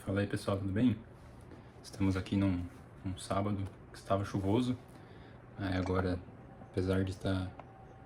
Fala aí pessoal, tudo bem? Estamos aqui num sábado que estava chuvoso. Agora, apesar de estar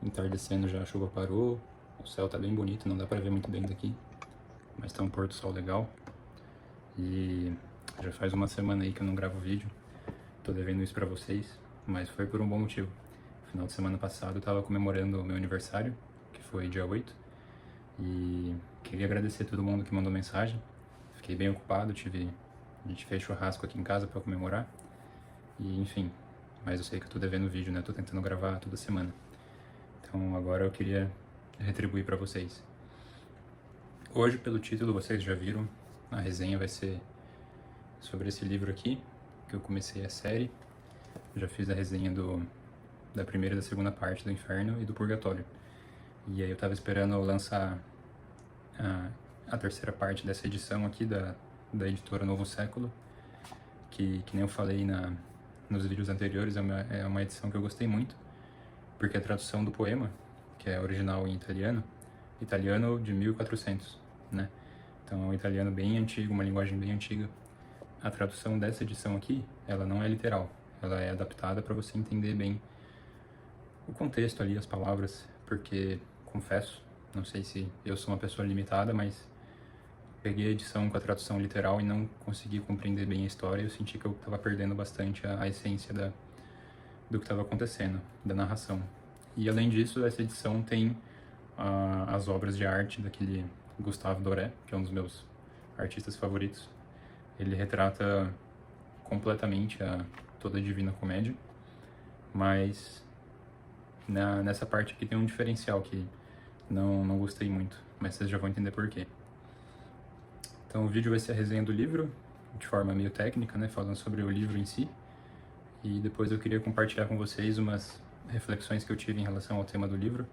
entardecendo já, a chuva parou. O céu está bem bonito, não dá para ver muito bem daqui, mas está um pôr do sol legal. E já faz uma semana aí que eu não gravo vídeo. Tô devendo isso para vocês, mas foi por um bom motivo. No final de semana passado eu estava comemorando o meu aniversário, que foi dia 8, e queria agradecer a todo mundo que mandou mensagem. Fiquei bem ocupado, a gente fez churrasco aqui em casa para comemorar. E enfim, mas eu sei que eu tô devendo vídeo, né? Tô tentando gravar toda semana. Então agora eu queria retribuir para vocês. Hoje, pelo título, vocês já viram, a resenha vai ser sobre esse livro aqui, que eu comecei a série. Já fiz a resenha da primeira e da segunda parte do Inferno e do Purgatório. E aí eu tava esperando lançar a terceira parte dessa edição aqui da editora Novo Século, que nem eu falei nos vídeos anteriores, é uma edição que eu gostei muito, porque a tradução do poema, que é original em italiano de 1400, né? Então é um italiano bem antigo, uma linguagem bem antiga. A tradução dessa edição aqui, ela não é literal, ela é adaptada para você entender bem o contexto ali, as palavras, porque, confesso, não sei se eu sou uma pessoa limitada, mas peguei a edição com a tradução literal e não consegui compreender bem a história. Eu senti que eu estava perdendo bastante a essência do que estava acontecendo, da narração. E além disso, essa edição tem as obras de arte daquele Gustave Doré, que é um dos meus artistas favoritos. Ele retrata completamente toda a Divina Comédia, mas nessa parte aqui tem um diferencial que não gostei muito, mas vocês já vão entender por quê. Então o vídeo vai ser a resenha do livro, de forma meio técnica, né, falando sobre o livro em si. E depois eu queria compartilhar com vocês umas reflexões que eu tive em relação ao tema do livro.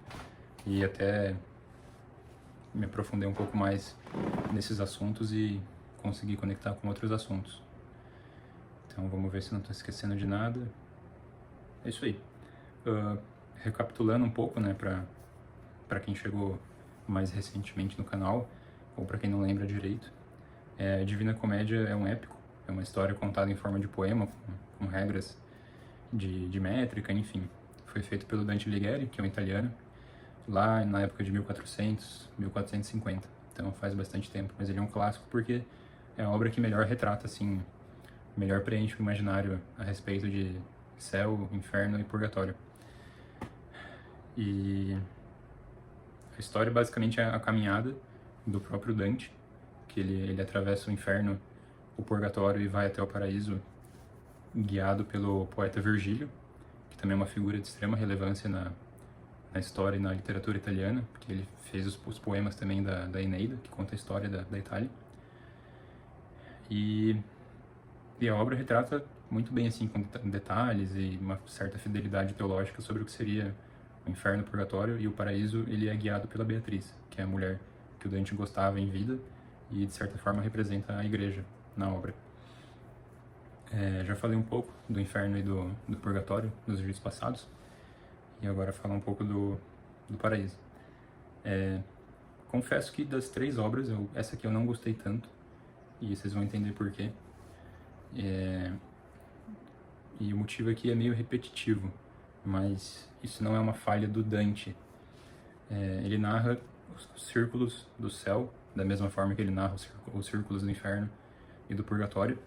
E até me aprofundei um pouco mais nesses assuntos e consegui conectar com outros assuntos. Então vamos ver se não estou esquecendo de nada. É isso aí. Recapitulando um pouco, né, para quem chegou mais recentemente no canal, ou para quem não lembra direito. Divina Comédia é um épico, é uma história contada em forma de poema, com regras de métrica, enfim. Foi feito pelo Dante Alighieri, que é um italiano, lá na época de 1400, 1450. Então faz bastante tempo, mas ele é um clássico porque é a obra que melhor retrata, assim, melhor preenche o imaginário a respeito de céu, inferno e purgatório. E a história basicamente é a caminhada do próprio Dante, que ele atravessa o inferno, o purgatório e vai até o paraíso, guiado pelo poeta Virgílio, que também é uma figura de extrema relevância na história e na literatura italiana, porque ele fez os poemas também da Eneida, que conta a história da Itália. E a obra retrata muito bem, assim, com detalhes e uma certa fidelidade teológica sobre o que seria o inferno, o purgatório, e o paraíso. Ele é guiado pela Beatriz, que é a mulher que o Dante gostava em vida e de certa forma representa a igreja na obra. Já falei um pouco do inferno e do purgatório nos vídeos passados, e agora falar um pouco do paraíso. Confesso que das três obras, essa aqui eu não gostei tanto, e vocês vão entender por quê. E o motivo aqui é meio repetitivo, mas isso não é uma falha do Dante. Ele narra os círculos do céu, da mesma forma que ele narra os círculos do inferno e do purgatório.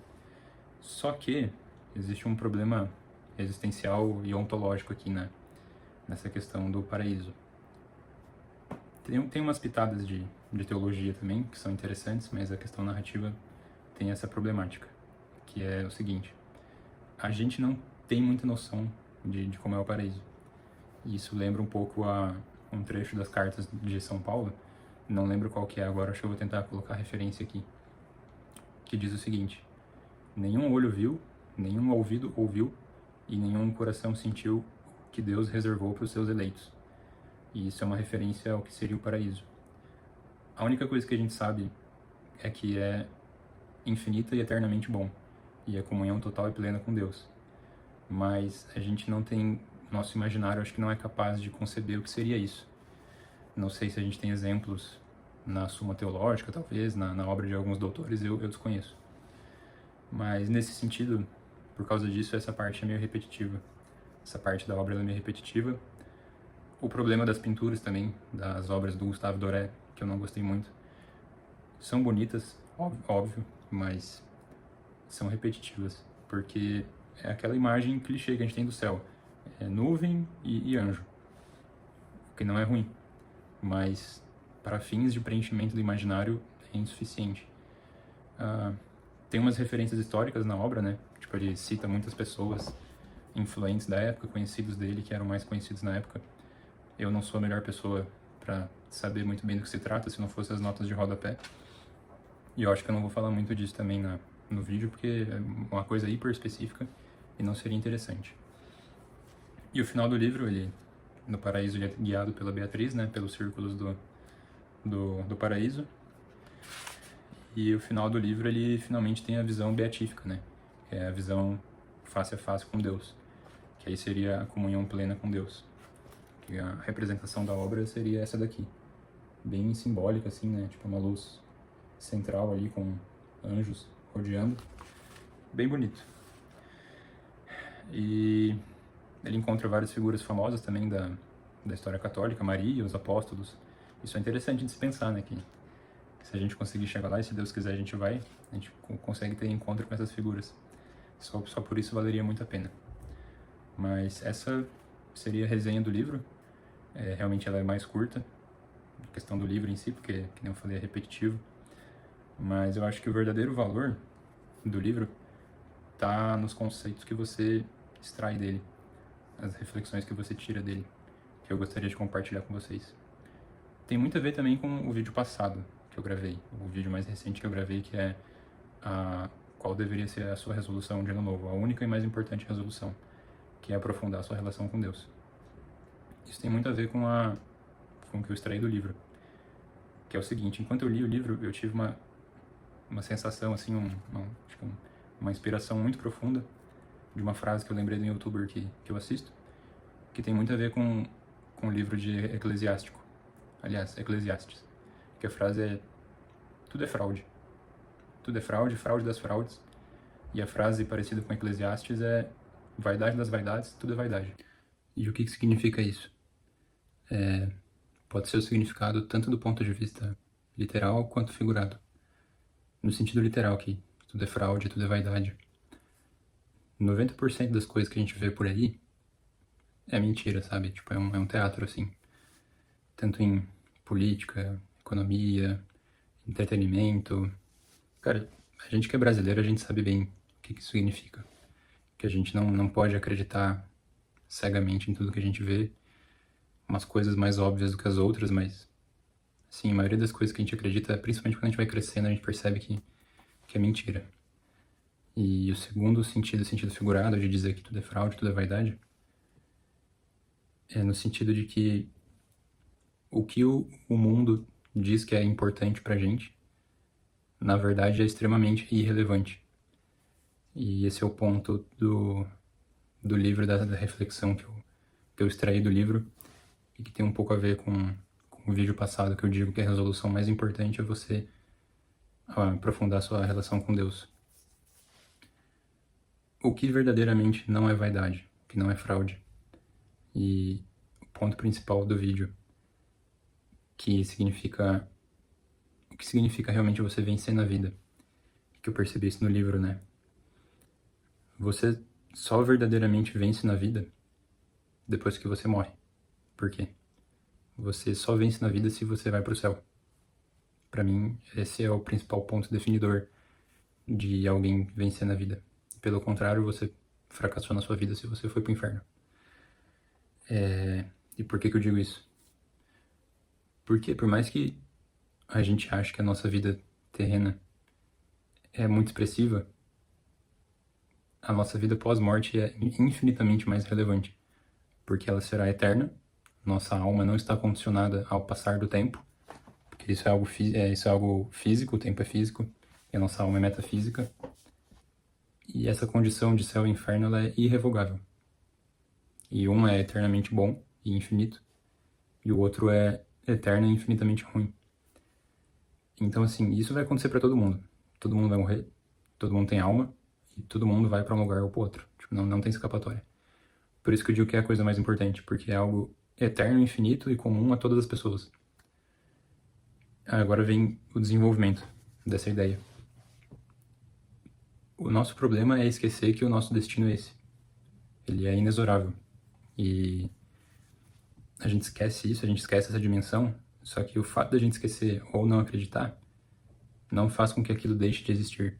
Só que existe um problema existencial e ontológico aqui, né, nessa questão do paraíso. Tem umas pitadas de teologia também, que são interessantes, mas a questão narrativa tem essa problemática, que é o seguinte: a gente não tem muita noção de como é o paraíso. E isso lembra um pouco a um trecho das cartas de São Paulo, não lembro qual que é agora, acho que eu vou tentar colocar a referência aqui, que diz o seguinte: nenhum olho viu, nenhum ouvido ouviu, e nenhum coração sentiu o que Deus reservou para os seus eleitos. E isso é uma referência ao que seria o paraíso. A única coisa que a gente sabe é que é infinita e eternamente bom, e é comunhão total e plena com Deus. Mas a gente não tem, nosso imaginário acho que não é capaz de conceber o que seria isso. Não sei se a gente tem exemplos na Suma Teológica, talvez, na obra de alguns doutores, eu desconheço. Mas nesse sentido, por causa disso, essa parte é meio repetitiva. Essa parte da obra é meio repetitiva. O problema das pinturas também, das obras do Gustave Doré, que eu não gostei muito, são bonitas, óbvio, mas são repetitivas, porque é aquela imagem clichê que a gente tem do céu. É nuvem e anjo, o que não é ruim, mas para fins de preenchimento do imaginário é insuficiente. Tem umas referências históricas na obra, né? Tipo, ele cita muitas pessoas influentes da época, conhecidos dele, que eram mais conhecidos na época. Eu não sou a melhor pessoa para saber muito bem do que se trata, se não fosse as notas de rodapé. E eu acho que eu não vou falar muito disso também no vídeo, porque é uma coisa hiper específica e não seria interessante. E o final do livro, ele, no paraíso, ele é guiado pela Beatriz, né? Pelos círculos do paraíso. E o final do livro, ele finalmente tem a visão beatífica, né? Que é a visão face a face com Deus. Que aí seria a comunhão plena com Deus. Que a representação da obra seria essa daqui. Bem simbólica, assim, né? Tipo uma luz central ali com anjos rodeando. Bem bonito. E ele encontra várias figuras famosas também da história católica, Maria, os apóstolos. Isso é interessante de se pensar, né? Que se a gente conseguir chegar lá, e se Deus quiser a gente consegue ter encontro com essas figuras. Só por isso valeria muito a pena. Mas essa seria a resenha do livro. Realmente ela é mais curta, a questão do livro em si, porque, como eu falei, é repetitivo. Mas eu acho que o verdadeiro valor do livro tá nos conceitos que você extrai dele, as reflexões que você tira dele, que eu gostaria de compartilhar com vocês. Tem muito a ver também com o vídeo passado que eu gravei, o vídeo mais recente que eu gravei, que é qual deveria ser a sua resolução de ano novo, a única e mais importante resolução, que é aprofundar a sua relação com Deus. Isso tem muito a ver com o que eu extraí do livro, que é o seguinte: enquanto eu li o livro, eu tive uma sensação, assim, uma inspiração muito profunda de uma frase que eu lembrei de um youtuber que eu assisto, que tem muito a ver com o livro de Eclesiástico. Aliás, Eclesiastes. Que a frase é: tudo é fraude. Tudo é fraude, fraude das fraudes. E a frase parecida com Eclesiastes é: vaidade das vaidades, tudo é vaidade. E o que significa isso? Pode ser o significado tanto do ponto de vista literal quanto figurado. No sentido literal, que tudo é fraude, tudo é vaidade. 90% das coisas que a gente vê por aí é mentira, sabe? Tipo, é um teatro, assim. Tanto em política, economia, entretenimento. Cara, a gente que é brasileiro, a gente sabe bem o que isso significa. Que a gente não pode acreditar cegamente em tudo que a gente vê. Umas coisas mais óbvias do que as outras, mas, assim, a maioria das coisas que a gente acredita, principalmente quando a gente vai crescendo, a gente percebe que é mentira. E o segundo sentido, o sentido figurado de dizer que tudo é fraude, tudo é vaidade, é no sentido de que o que o mundo diz que é importante pra gente, na verdade é extremamente irrelevante. E esse é o ponto do livro, da reflexão que eu extraí do livro, e que tem um pouco a ver com o vídeo passado, que eu digo que a resolução mais importante é você aprofundar sua relação com Deus. O que verdadeiramente não é vaidade, o que não é fraude. E o ponto principal do vídeo, o que significa realmente você vencer na vida, que eu percebi isso no livro, né? Você só verdadeiramente vence na vida depois que você morre. Por quê? Você só vence na vida se você vai pro céu. Pra mim, esse é o principal ponto definidor de alguém vencer na vida. Pelo contrário, você fracassou na sua vida se você foi pro inferno. E por que eu digo isso? Porque por mais que a gente ache que a nossa vida terrena é muito expressiva, a nossa vida pós-morte é infinitamente mais relevante, porque ela será eterna, nossa alma não está condicionada ao passar do tempo, porque isso é algo físico, o tempo é físico, e a nossa alma é metafísica, e essa condição de céu e inferno ela é irrevogável. E um é eternamente bom e infinito, e o outro é eterno e infinitamente ruim. Então, assim, isso vai acontecer para todo mundo. Todo mundo vai morrer, todo mundo tem alma, e todo mundo vai para um lugar ou para outro. Tipo, não tem escapatória. Por isso que eu digo que é a coisa mais importante, porque é algo eterno, infinito e comum a todas as pessoas. Agora vem o desenvolvimento dessa ideia. O nosso problema é esquecer que o nosso destino é esse. Ele é inexorável. E a gente esquece isso, a gente esquece essa dimensão, só que o fato da gente esquecer ou não acreditar não faz com que aquilo deixe de existir.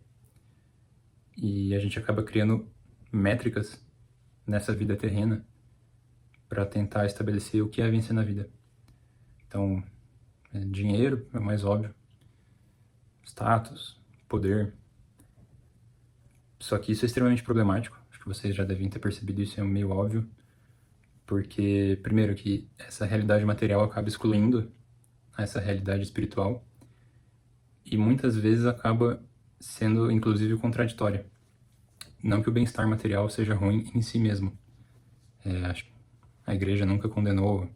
E a gente acaba criando métricas nessa vida terrena para tentar estabelecer o que é vencer na vida. Então, dinheiro é o mais óbvio, status, poder. Só que isso é extremamente problemático. Acho que vocês já devem ter percebido isso, é meio óbvio. Porque, primeiro, que essa realidade material acaba excluindo essa realidade espiritual. E muitas vezes acaba sendo, inclusive, contraditória. Não que o bem-estar material seja ruim em si mesmo. Acho que a igreja nunca condenou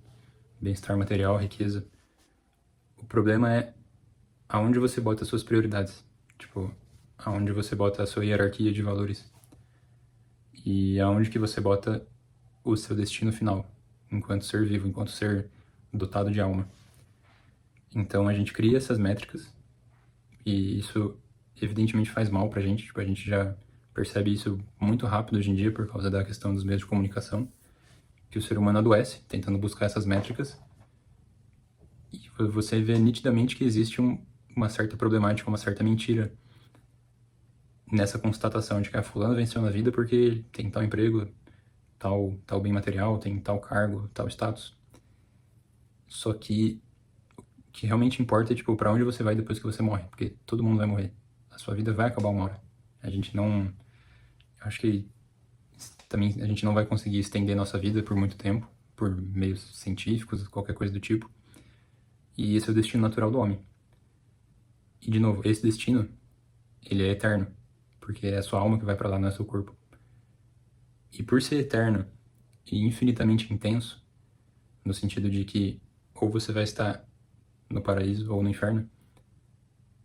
bem-estar material, riqueza. O problema é aonde você bota as suas prioridades. Tipo, aonde você bota a sua hierarquia de valores. E aonde que você bota o seu destino final, enquanto ser vivo, enquanto ser dotado de alma. Então a gente cria essas métricas e isso evidentemente faz mal pra gente, tipo, a gente já percebe isso muito rápido hoje em dia por causa da questão dos meios de comunicação, que o ser humano adoece tentando buscar essas métricas e você vê nitidamente que existe uma certa problemática, uma certa mentira nessa constatação de que fulano venceu na vida porque tem tal emprego, tal bem material, tem tal cargo, tal status. Só que o que realmente importa é, tipo, pra onde você vai depois que você morre, porque todo mundo vai morrer. A sua vida vai acabar uma hora. A gente não... Acho que também a gente não vai conseguir estender nossa vida por muito tempo, por meios científicos, qualquer coisa do tipo. E esse é o destino natural do homem. E, de novo, esse destino, ele é eterno, porque é a sua alma que vai pra lá, não é seu corpo. E por ser eterno e infinitamente intenso, no sentido de que ou você vai estar no paraíso ou no inferno,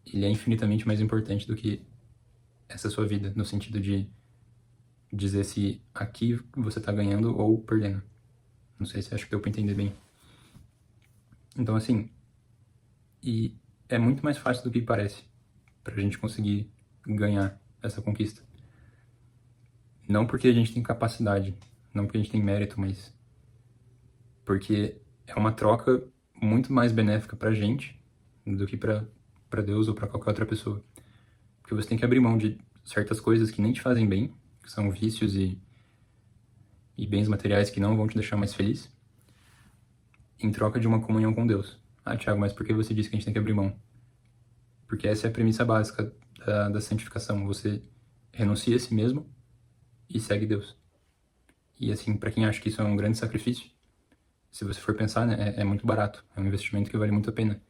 ele é infinitamente mais importante do que essa sua vida, no sentido de dizer se aqui você tá ganhando ou perdendo. Não sei se acho que deu pra entender bem. Então, assim, e é muito mais fácil do que parece pra gente conseguir ganhar essa conquista. Não porque a gente tem capacidade, não porque a gente tem mérito, mas porque é uma troca muito mais benéfica pra gente do que pra Deus ou pra qualquer outra pessoa. Porque você tem que abrir mão de certas coisas que nem te fazem bem, que são vícios e bens materiais que não vão te deixar mais feliz, em troca de uma comunhão com Deus. Ah, Thiago, mas por que você disse que a gente tem que abrir mão? Porque essa é a premissa básica da santificação. Você renuncia a si mesmo e segue Deus. E assim, pra quem acha que isso é um grande sacrifício, se você for pensar, né, é muito barato. É um investimento que vale muito a pena.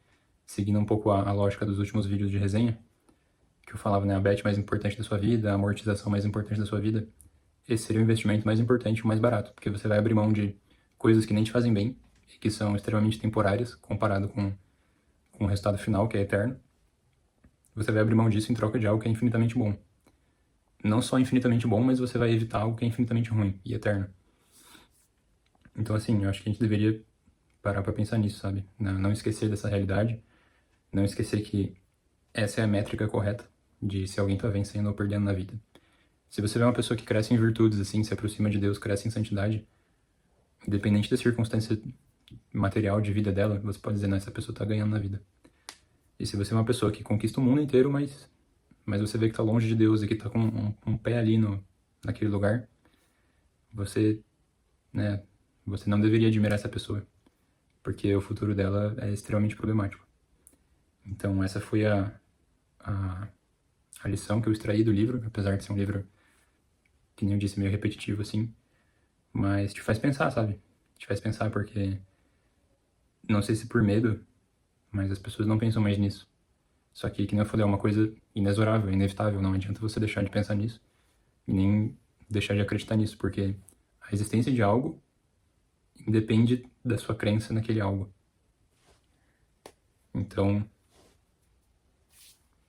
Seguindo um pouco a lógica dos últimos vídeos de resenha, que eu falava, né, a bet mais importante da sua vida, a amortização mais importante da sua vida, esse seria o investimento mais importante e o mais barato, porque você vai abrir mão de coisas que nem te fazem bem e que são extremamente temporárias comparado com o resultado final, que é eterno. Você vai abrir mão disso em troca de algo que é infinitamente bom. Não só infinitamente bom, mas você vai evitar algo que é infinitamente ruim e eterno. Então, assim, eu acho que a gente deveria parar pra pensar nisso, sabe? Não esquecer dessa realidade, não esquecer que essa é a métrica correta de se alguém tá vencendo ou perdendo na vida. Se você vê uma pessoa que cresce em virtudes, assim, se aproxima de Deus, cresce em santidade, independente da circunstância material de vida dela, você pode dizer, não, essa pessoa tá ganhando na vida. E se você é uma pessoa que conquista o mundo inteiro, mas você vê que tá longe de Deus e que tá com um pé ali naquele lugar, você, né, você não deveria admirar essa pessoa, porque o futuro dela é extremamente problemático. Então essa foi a lição que eu extraí do livro, apesar de ser um livro, que nem eu disse, meio repetitivo, assim, mas te faz pensar, sabe? Te faz pensar porque, não sei se por medo, mas as pessoas não pensam mais nisso. Só que nem eu falei, é uma coisa inexorável, inevitável, não adianta você deixar de pensar nisso e nem deixar de acreditar nisso, porque a existência de algo depende da sua crença naquele algo. Então,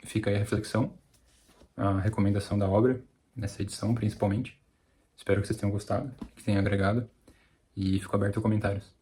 fica aí a reflexão, a recomendação da obra. nessa edição principalmente. Espero que vocês tenham gostado, que tenha agregado, e fico aberto a comentários.